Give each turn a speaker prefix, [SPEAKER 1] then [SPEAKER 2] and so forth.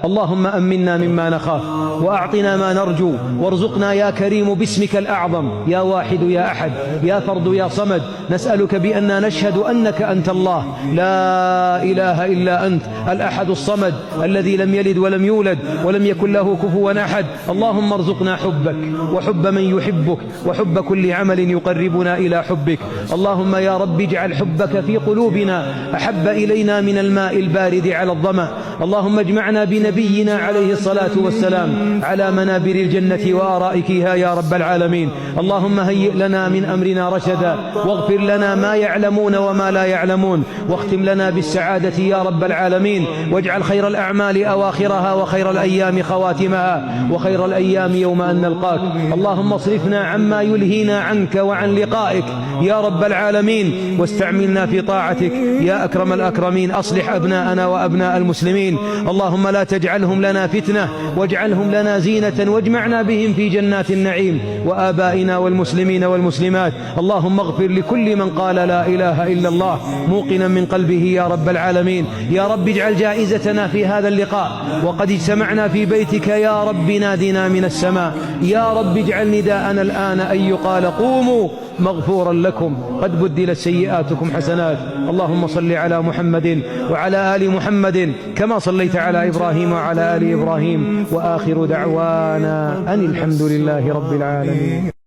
[SPEAKER 1] اللهم أمنا مما نخاف وأعطنا ما نرجو وارزقنا يا كريم باسمك الأعظم يا واحد يا أحد يا فرد يا صمد. نسألك بأننا نشهد أنك أنت الله لا إله إلا أنت الأحد الصمد الذي لم يلد ولم يولد ولم يكن له كفوا أحد. اللهم ارزقنا حبك وحب من يحبك وحب كل عمل يقربنا إلى حبك. اللهم يا رب اجعل حبك في قلوبنا أحب إلينا من الماء البارد على الظمأ. اللهم اجمعنا بنبينا عليه الصلاة والسلام على منابر الجنة وآرائكها يا رب العالمين. اللهم هيئ لنا من أمرنا رشدا واغفر لنا ما يعلمون وما لا يعلمون واختم لنا بالسعادة يا رب العالمين. واجعل خير الأعمال أواخرها وخير الأيام خواتمها وخير الأيام يوم أن نلقاك. اللهم اصرفنا عما يلهينا عنك وعن لقائك يا رب العالمين واستعملنا في طاعتك يا أكرم الأكرمين. أصلح أبناءنا وأبناء المسلمين. اللهم لا تجعلهم لنا فتنة واجعلهم لنا زينة واجمعنا بهم في جنات النعيم وآبائنا والمسلمين والمسلمات. اللهم اغفر لكل من قال لا إله إلا الله موقنا من قلبه يا رب العالمين. يا رب اجعل جائزتنا في هذا اللقاء وقد اجتمعنا في بيتك يا رب نادنا من السماء. يا رب اجعل نداءنا الآن أن يقال قوموا مغفورا لكم قد بدلت سيئاتكم حسنات. اللهم صل على محمد وعلى آل محمد كما صليت على إبراهيم وعلى آل إبراهيم وآخر دعوانا أن الحمد لله رب العالمين.